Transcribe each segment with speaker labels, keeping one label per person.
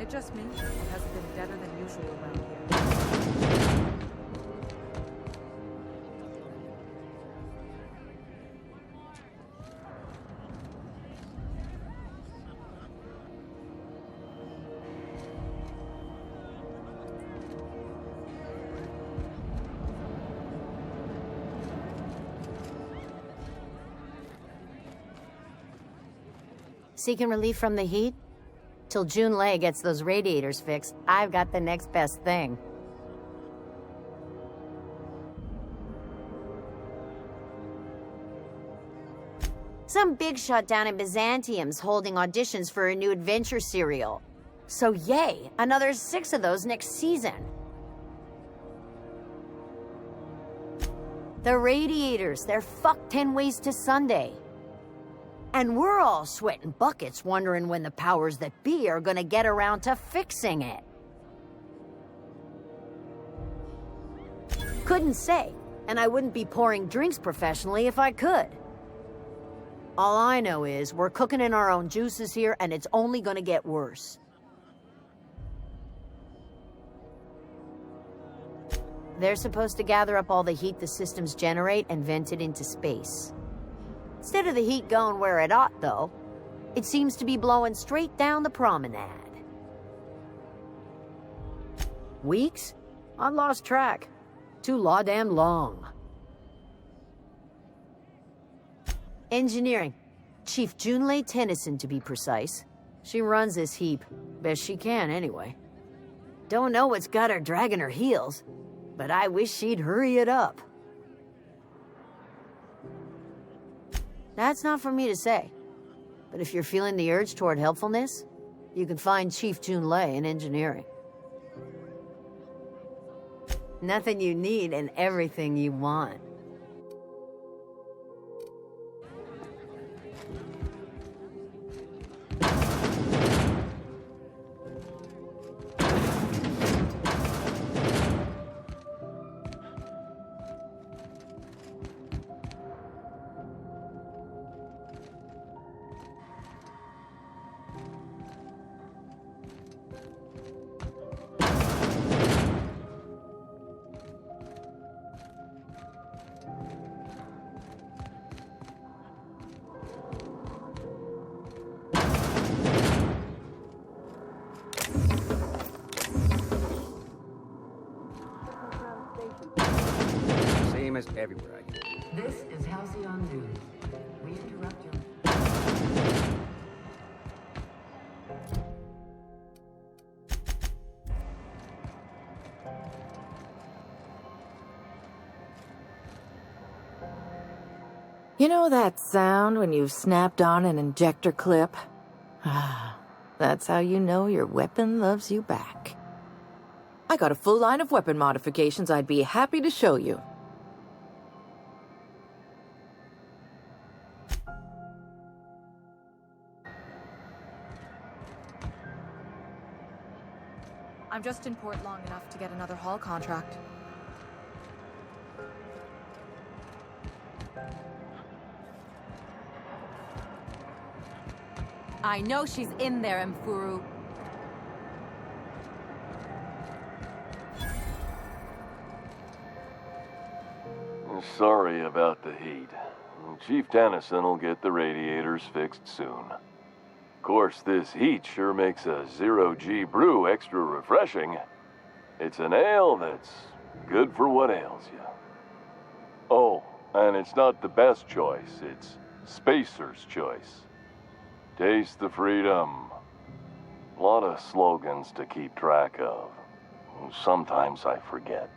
Speaker 1: It just me. It has been deader than usual around here.
Speaker 2: Seeking relief from the heat? Till June Lay gets those radiators fixed, I've got the next best thing. Some big shot down in Byzantium's holding auditions for a new adventure serial. So yay, another 6 of those next season. The radiators, they're fucked 10 ways to Sunday. And we're all sweating buckets wondering when the powers that be are gonna get around to fixing it. Couldn't say, and I wouldn't be pouring drinks professionally if I could. All I know is we're cooking in our own juices here, and it's only gonna get worse. They're supposed to gather up all the heat the systems generate and vent it into space. Instead of the heat going where it ought, though, it seems to be blowing straight down the promenade. Weeks? I lost track. Too law-damn long. Engineering. Chief Junlei Tennyson, to be precise. She runs this heap. Best she can, anyway. Don't know what's got her dragging her heels, but I wish she'd hurry it up. That's not for me to say. But if you're feeling the urge toward helpfulness, you can find Chief Junlei in engineering. Nothing you need and everything you want.
Speaker 3: Same as everywhere I go.
Speaker 4: This is Halcyon News. We interrupt you.
Speaker 5: You know that sound when you've snapped on an injector clip? Ah, that's how you know your weapon loves you back. I got a full line of weapon modifications I'd be happy to show you.
Speaker 1: I'm just in port long enough to get another haul contract. I know she's in there, Mfuru.
Speaker 6: Sorry about the heat. Chief Tennyson will get the radiators fixed soon. Of course, this heat sure makes a zero-G brew extra refreshing. It's an ale that's good for what ails you. Oh, and it's not the best choice. It's Spacer's choice. Taste the freedom. A lot of slogans to keep track of. Sometimes I forget.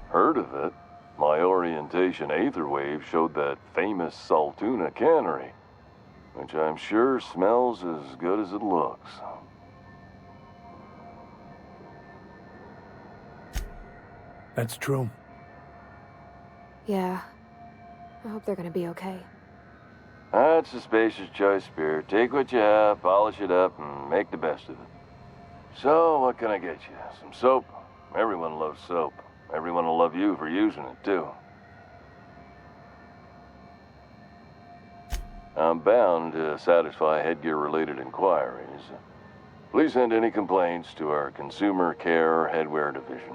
Speaker 6: Heard of it? My orientation aether wave showed that famous Saltuna cannery, which I'm sure smells as good as it looks.
Speaker 7: That's true.
Speaker 8: Yeah. I hope they're gonna be okay.
Speaker 6: That's a spacious choice, Spirit. Take what you have, polish it up, and make the best of it. So, what can I get you? Some soap? Everyone loves soap. Everyone will love you for using it, too. I'm bound to satisfy headgear-related inquiries. Please send any complaints to our Consumer Care Headwear Division.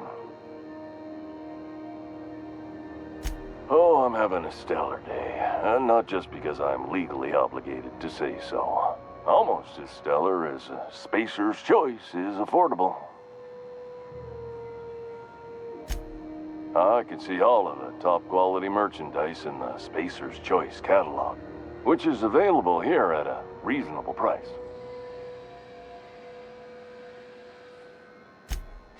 Speaker 6: Oh, I'm having a stellar day, and not just because I'm legally obligated to say so. Almost as stellar as a Spacer's Choice is affordable. I can see all of the top-quality merchandise in the Spacer's Choice catalog, which is available here at a reasonable price.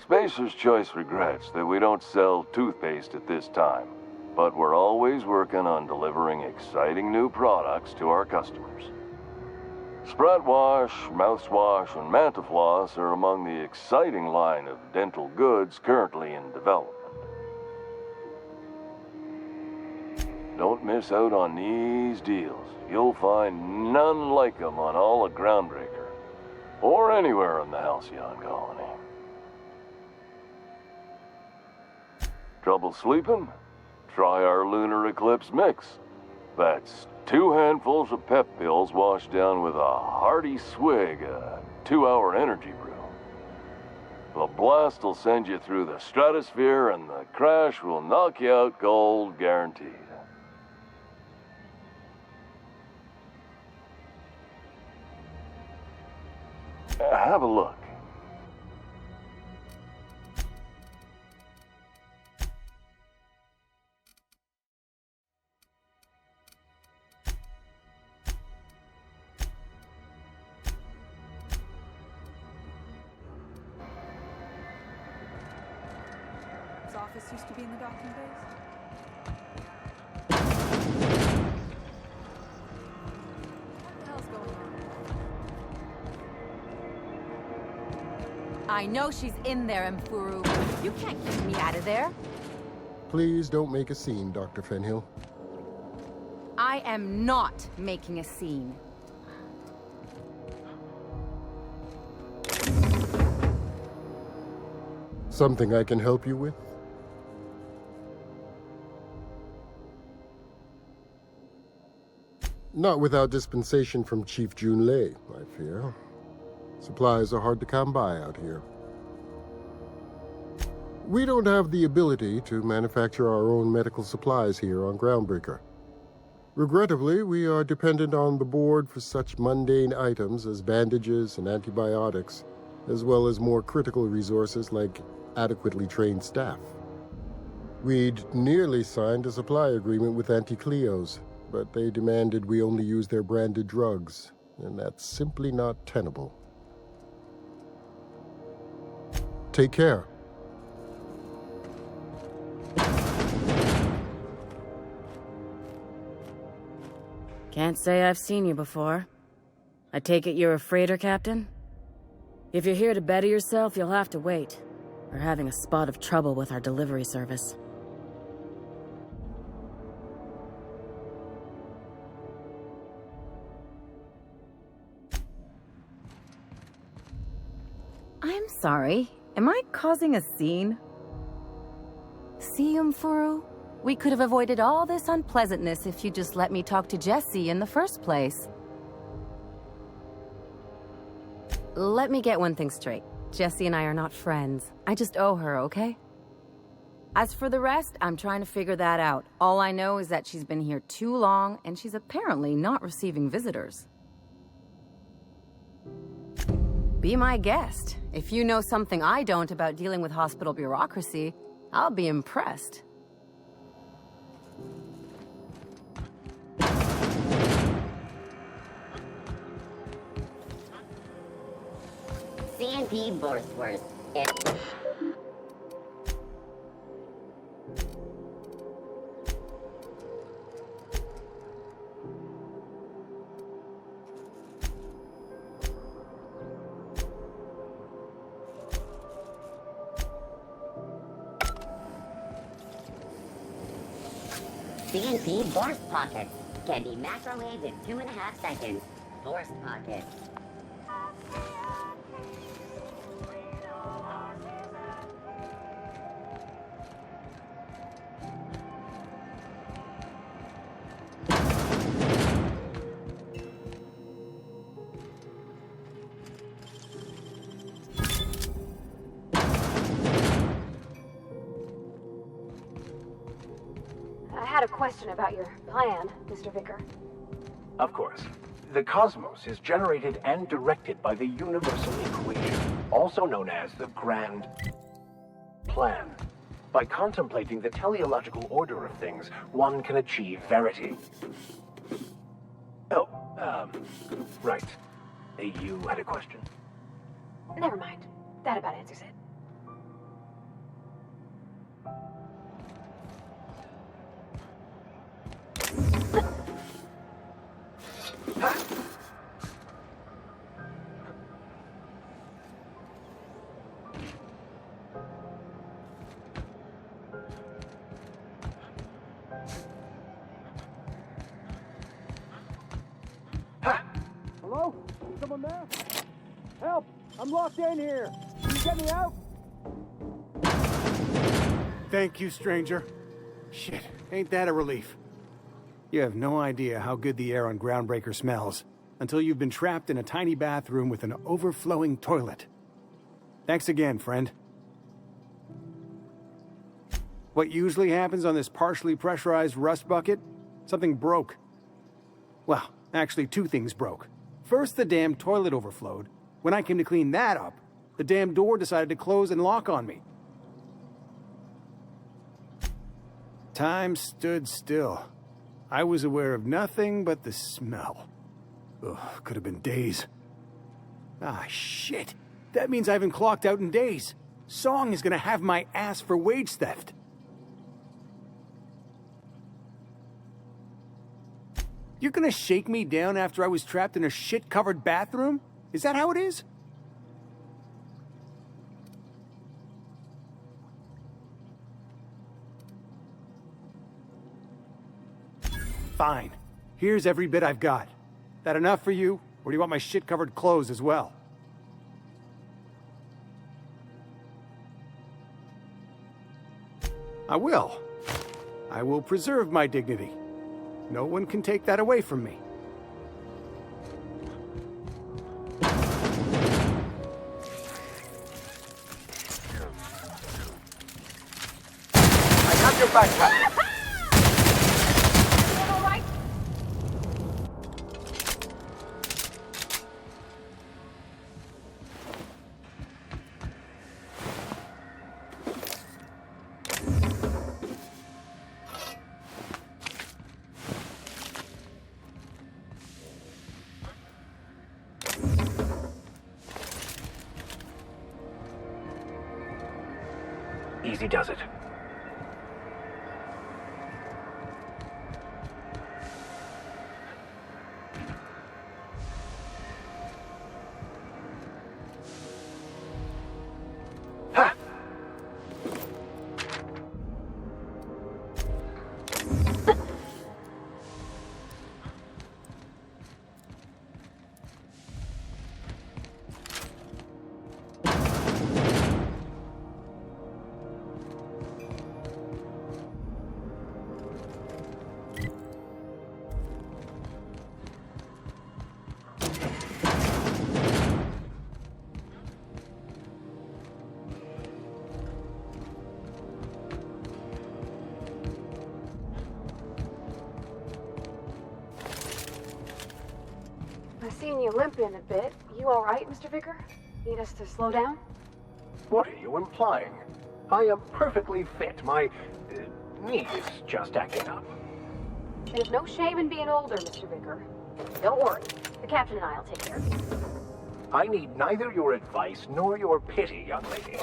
Speaker 6: Spacer's Choice regrets that we don't sell toothpaste at this time, but we're always working on delivering exciting new products to our customers. Spread wash, mouthwash, and Mantafloss are among the exciting line of dental goods currently in development. Don't miss out on these deals. You'll find none like them on all of Groundbreaker, or anywhere in the Halcyon colony. Trouble sleeping? Try our Lunar Eclipse mix. That's 2 handfuls of pep pills washed down with a hearty swig of 2-hour energy brew. The blast will send you through the stratosphere, and the crash will knock you out cold, guaranteed. Have a look.
Speaker 1: His office used to be in the docking bays. What the hell's going on?
Speaker 9: I know she's in there, Mfuru. You can't keep me out of there.
Speaker 10: Please don't make a scene, Dr. Fenhill.
Speaker 9: I am not making a scene.
Speaker 10: Something I can help you with? Not without dispensation from Chief Junlei, I fear. Supplies are hard to come by out here. We don't have the ability to manufacture our own medical supplies here on Groundbreaker. Regrettably, we are dependent on the board for such mundane items as bandages and antibiotics, as well as more critical resources like adequately trained staff. We'd nearly signed a supply agreement with Anti-Cleos, but they demanded we only use their branded drugs, and that's simply not tenable. Take care.
Speaker 11: Can't say I've seen you before. I take it you're a freighter captain? If you're here to better yourself, you'll have to wait. We're having a spot of trouble with our delivery service.
Speaker 9: I'm sorry. Am I causing a scene? See, Mfuru? We could have avoided all this unpleasantness if you just let me talk to Jessie in the first place. Let me get one thing straight. Jessie and I are not friends. I just owe her, okay? As for the rest, I'm trying to figure that out. All I know is that she's been here too long, and she's apparently not receiving visitors. Be my guest. If you know something I don't about dealing with hospital bureaucracy, I'll be impressed.
Speaker 12: C&P Borsworth. C&P Borst Pockets can be microwaved in 2.5 seconds. Borst Pockets.
Speaker 8: had a question about your plan, Mr. Vicar.
Speaker 13: Of course. The cosmos is generated and directed by the universal equation, also known as the Grand Plan. By contemplating the teleological order of things, one can achieve verity. Oh, right. You had a question?
Speaker 8: Never mind. That about answers it.
Speaker 14: Hello? Someone there? Help! I'm locked in here! Can you get me out?
Speaker 7: Thank you, stranger. Shit, ain't that a relief? You have no idea how good the air on Groundbreaker smells until you've been trapped in a tiny bathroom with an overflowing toilet. Thanks again, friend. What usually happens on this partially pressurized rust bucket? Something broke. Well, actually 2 things broke. First, the damn toilet overflowed. When I came to clean that up, the damn door decided to close and lock on me. Time stood still. I was aware of nothing but the smell. Ugh, could have been days. Ah, shit. That means I haven't clocked out in days. Song is gonna have my ass for wage theft. You're gonna shake me down after I was trapped in a shit-covered bathroom? Is that how it is? Fine. Here's every bit I've got. That enough for you, or do you want my shit-covered clothes as well? I will. I will preserve my dignity. No one can take that away from me.
Speaker 13: I got your backpack! Easy does it. Ha!
Speaker 8: I've seen you limping a bit. You all right, Mr. Vicar? Need us to slow down?
Speaker 13: What are you implying? I am perfectly fit. My knee is just acting up.
Speaker 8: There's no shame in being older, Mr. Vicar. Don't worry. The captain and I'll take care of you.
Speaker 13: I need neither your advice nor your pity, young lady.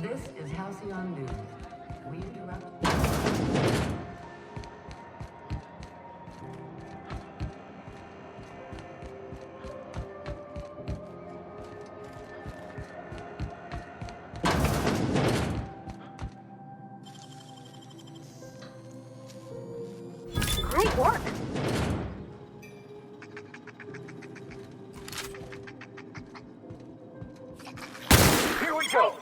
Speaker 4: This is Halcyon News.
Speaker 8: Great work.
Speaker 13: Here we go.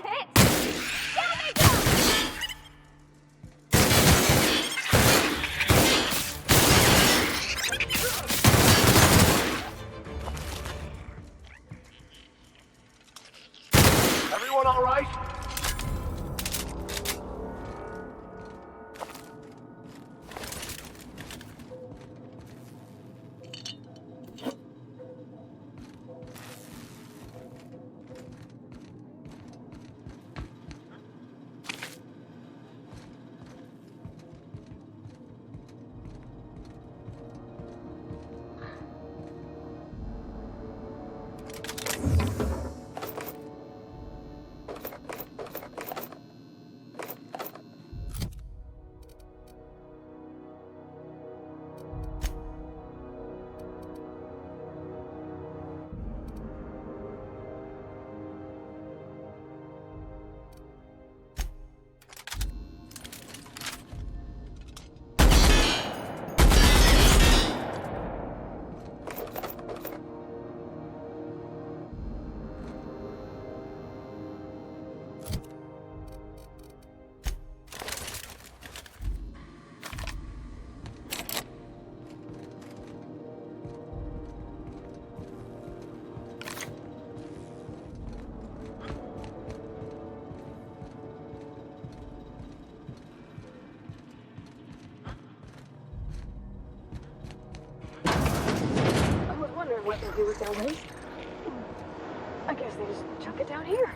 Speaker 13: Everyone all right?
Speaker 8: What they do with their waste? I guess they just chuck it down here.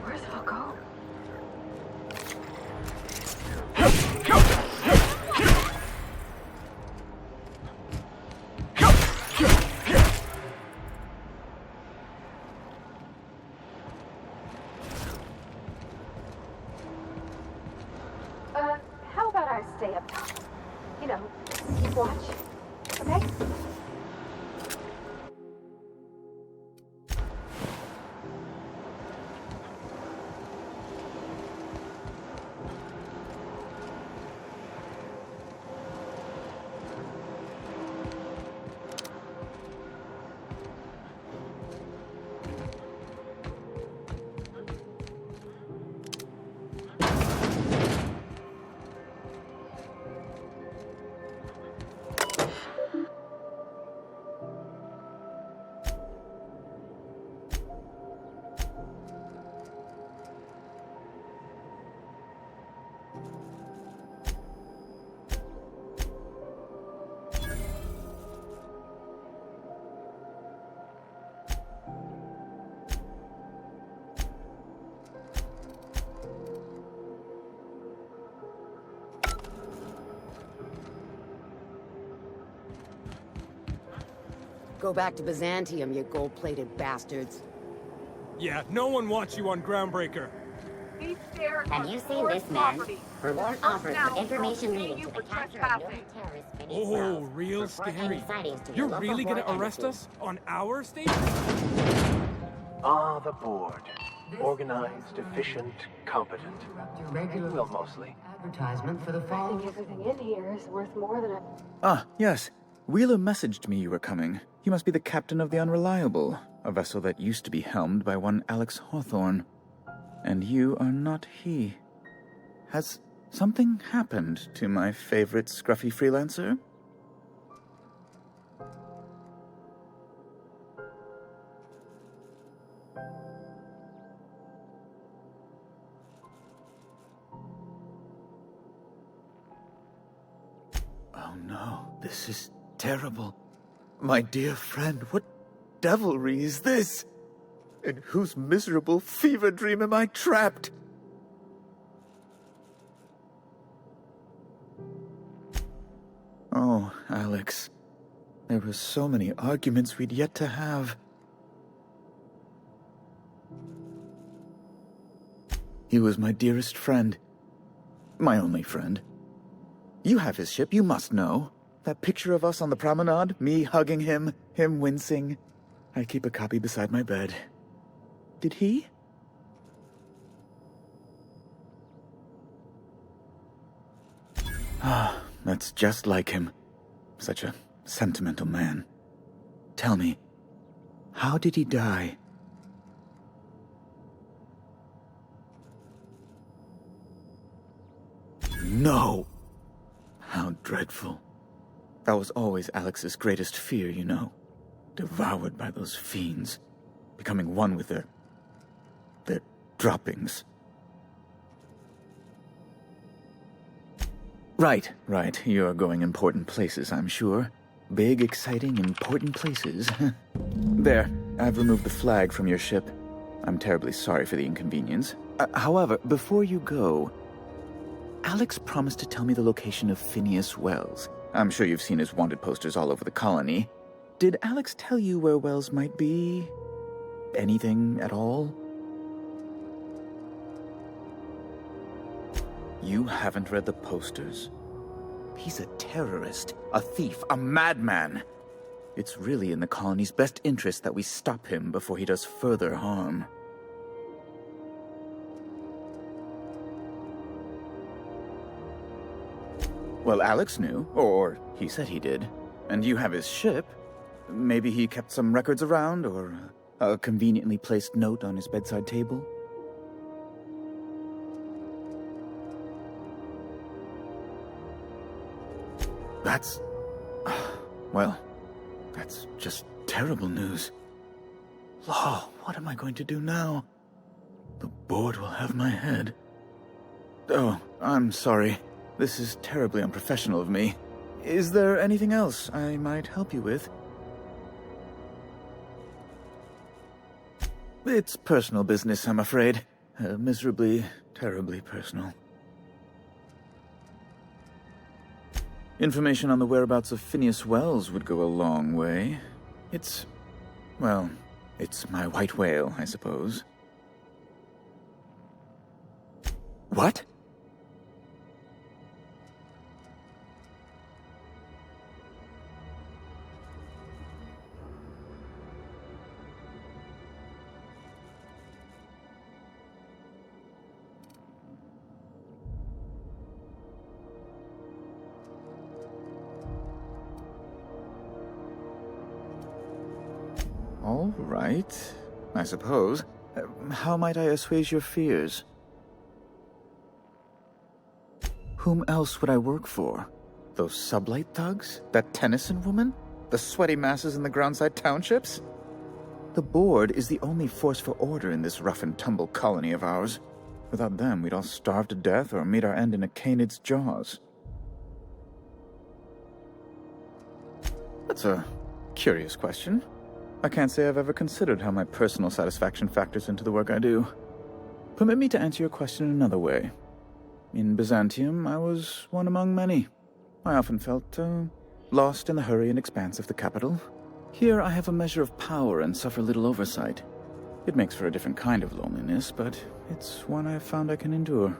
Speaker 8: Where's it all go? How about I stay up top? You know, keep watch. Okay?
Speaker 2: Go back to Byzantium, you gold-plated bastards.
Speaker 14: Yeah, no one wants you on Groundbreaker.
Speaker 8: These stairs
Speaker 12: Have
Speaker 8: are
Speaker 12: you seen
Speaker 8: forest
Speaker 12: this man?
Speaker 8: property.
Speaker 12: Reward
Speaker 8: Up
Speaker 12: offers
Speaker 8: now,
Speaker 12: for information
Speaker 8: I'll
Speaker 12: leading
Speaker 8: pay
Speaker 12: to
Speaker 8: you
Speaker 12: the
Speaker 8: for
Speaker 12: capture of known
Speaker 8: trespassing.
Speaker 12: terrorists beneath
Speaker 14: Oh,
Speaker 12: Wells.
Speaker 14: real
Speaker 12: Report any
Speaker 14: scary.
Speaker 12: sightings to your
Speaker 14: You're
Speaker 12: local
Speaker 14: really gonna
Speaker 12: board
Speaker 14: arrest
Speaker 12: embassy.
Speaker 14: us on our station?
Speaker 13: Ah, the board. Organized, efficient, competent.
Speaker 4: Your regular
Speaker 13: Well, mostly.
Speaker 4: advertisement for the
Speaker 8: I think
Speaker 4: following.
Speaker 8: everything in here is worth more than a...
Speaker 15: Ah, yes. Wheeler messaged me you were coming. He must be the captain of the Unreliable, a vessel that used to be helmed by one Alex Hawthorne. And you are not he. Has something happened to my favorite scruffy freelancer? Oh no, this is terrible. My dear friend, what devilry is this? In whose miserable fever dream am I trapped? Oh, Alex. There were so many arguments we'd yet to have. He was my dearest friend. My only friend. You have his ship, you must know. That picture of us on the promenade, me hugging him, him wincing. I keep a copy beside my bed. Did he? Ah, that's just like him. Such a sentimental man. Tell me, how did he die? No! How dreadful. That was always Alex's greatest fear, you know. Devoured by those fiends. Becoming one with their droppings. Right. You're going important places, I'm sure. Big, exciting, important places. There, I've removed the flag from your ship. I'm terribly sorry for the inconvenience. However, before you go, Alex promised to tell me the location of Phineas Wells. I'm sure you've seen his wanted posters all over the colony. Did Alex tell you where Wells might be? Anything at all? You haven't read the posters. He's a terrorist, a thief, a madman. It's really in the colony's best interest that we stop him before he does further harm. Well, Alex knew, or he said he did. And you have his ship. Maybe he kept some records around, or a conveniently placed note on his bedside table. That's... well, that's just terrible news. Law, what am I going to do now? The board will have my head. Oh, I'm sorry. This is terribly unprofessional of me. Is there anything else I might help you with? It's personal business, I'm afraid. Miserably, terribly personal. Information on the whereabouts of Phineas Wells would go a long way. It's my white whale, I suppose. What? All right, I suppose. How might I assuage your fears? Whom else would I work for? Those sublight thugs? That Tennyson woman? The sweaty masses in the groundside townships? The board is the only force for order in this rough-and-tumble colony of ours. Without them, we'd all starve to death or meet our end in a canid's jaws. That's a curious question. I can't say I've ever considered how my personal satisfaction factors into the work I do. Permit me to answer your question in another way. In Byzantium, I was one among many. I often felt lost in the hurry and expanse of the capital. Here I have a measure of power and suffer little oversight. It makes for a different kind of loneliness, but it's one I've found I can endure.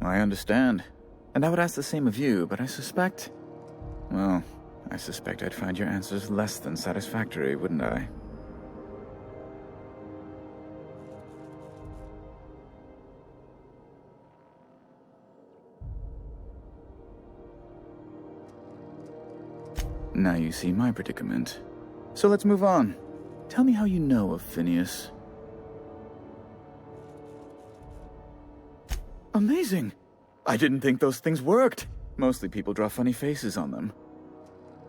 Speaker 15: I understand. And I would ask the same of you, but I suspect I'd find your answers less than satisfactory, wouldn't I? Now you see my predicament. So let's move on. Tell me how you know of Phineas. Amazing! I didn't think those things worked. Mostly people draw funny faces on them.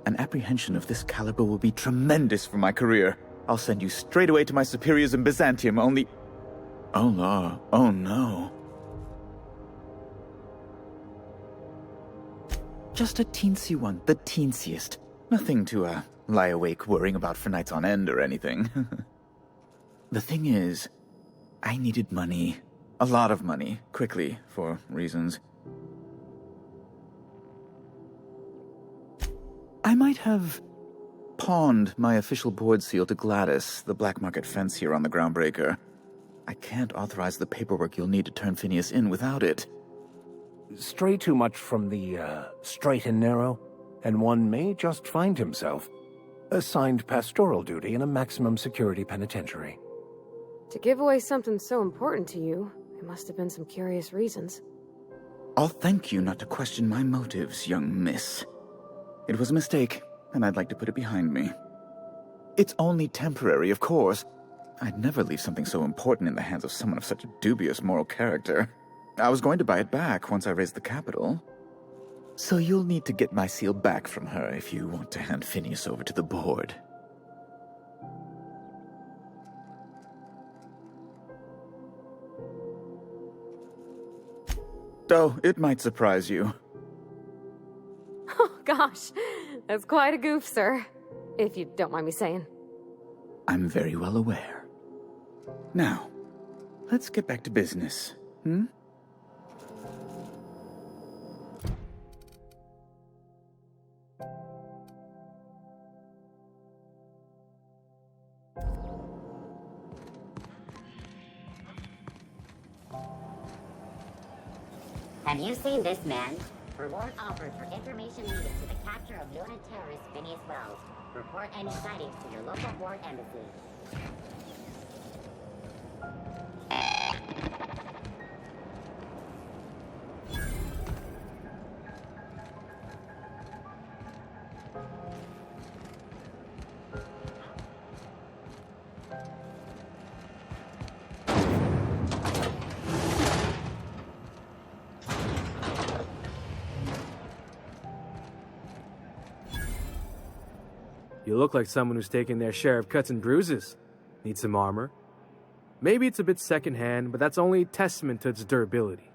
Speaker 15: An apprehension of this caliber will be tremendous for my career. I'll send you straight away to my superiors in Byzantium, only... Oh, law. Oh, no. Just a teensy one, the teensiest. Nothing to, lie awake worrying about for nights on end or anything. The thing is, I needed money. A lot of money, quickly, for reasons. I might have pawned my official board seal to Gladys, the black market fence here on the Groundbreaker. I can't authorize the paperwork you'll need to turn Phineas in without it.
Speaker 13: Stray too much from the straight and narrow, and one may just find himself assigned pastoral duty in a maximum security penitentiary.
Speaker 16: To give away something so important to you, there must have been some curious reasons.
Speaker 15: I'll thank you not to question my motives, young miss. It was a mistake, and I'd like to put it behind me. It's only temporary, of course. I'd never leave something so important in the hands of someone of such a dubious moral character. I was going to buy it back once I raised the capital. So you'll need to get my seal back from her if you want to hand Phineas over to the board. Oh, it might surprise you.
Speaker 16: Oh, gosh. That's quite a goof, sir. If you don't mind me saying.
Speaker 15: I'm very well aware. Now, let's get back to business, hmm?
Speaker 12: Have you seen this man? Reward offered for information needed to the capture of noted terrorist Phineas Wells. Report any sightings to your local board embassy.
Speaker 17: You look like someone who's taken their share of cuts and bruises. Need some armor? Maybe it's a bit secondhand, but that's only a testament to its durability.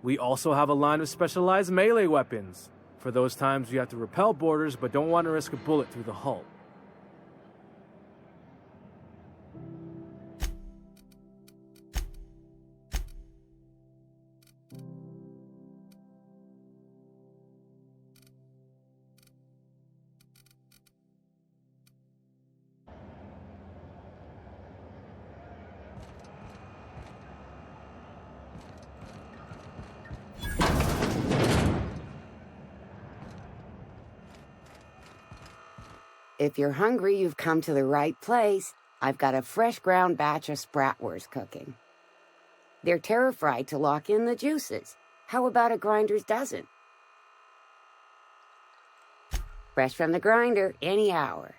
Speaker 17: We also have a line of specialized melee weapons, for those times you have to repel boarders but don't want to risk a bullet through the hull.
Speaker 18: If you're hungry, you've come to the right place. I've got a fresh ground batch of spratwurst cooking. They're terror-fried to lock in the juices. How about a grinder's dozen? Fresh from the grinder, any hour.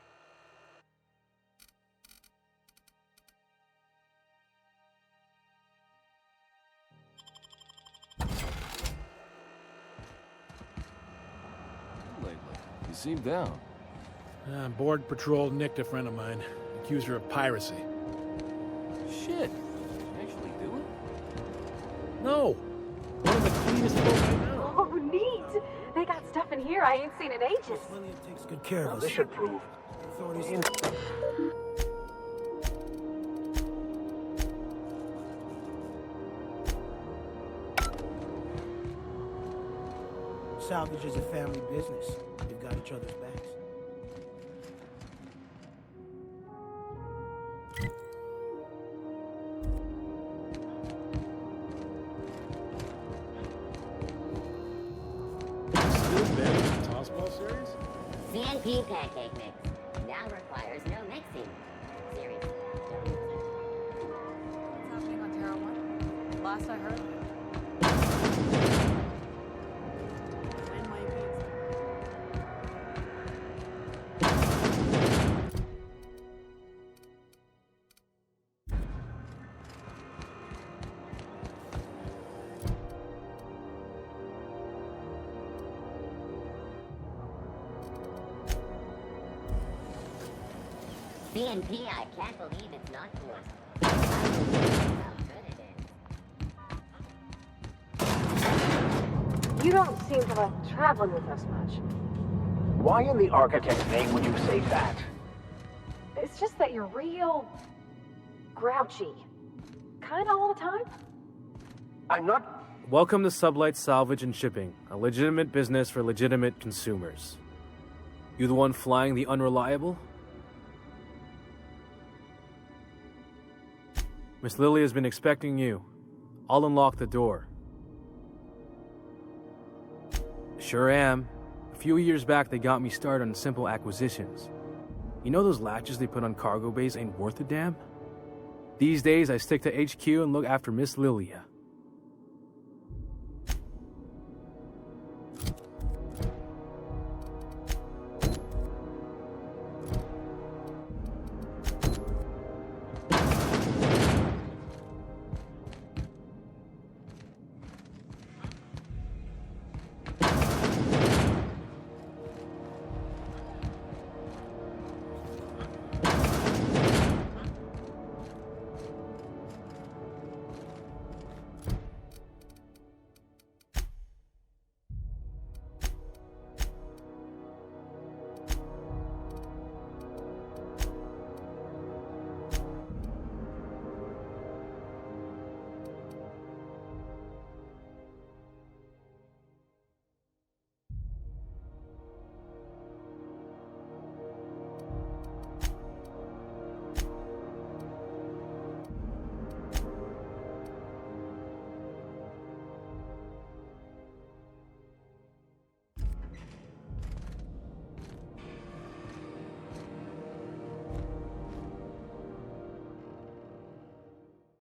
Speaker 6: Lately, you seem down.
Speaker 14: Board patrol nicked a friend of mine. Accused her of piracy.
Speaker 6: Shit. Actually do it?
Speaker 14: No. One of the cleanest boats I know.
Speaker 8: Oh, neat! They got stuff in here I ain't seen in ages.
Speaker 14: Takes good care of us.
Speaker 13: This should prove.
Speaker 19: Salvage is a family business. They've got each other's backs.
Speaker 12: CNP pancake mix. Now requires no mixing. Seriously.
Speaker 1: What's happening on Terra 1? Last I heard. When might be
Speaker 12: CNP, I can't believe it's not forced. I don't know how good it is.
Speaker 8: You don't seem to like traveling with us much.
Speaker 13: Why in the architect's name would you say that?
Speaker 8: It's just that you're real grouchy. Kinda all the time.
Speaker 13: I'm not...
Speaker 17: Welcome to Sublight Salvage and Shipping, a legitimate business for legitimate consumers. You the one flying the unreliable? Miss Lily has been expecting you. I'll unlock the door. Sure am. A few years back, they got me started on simple acquisitions. You know those latches they put on cargo bays ain't worth a damn? These days, I stick to HQ and look after Miss Lilia.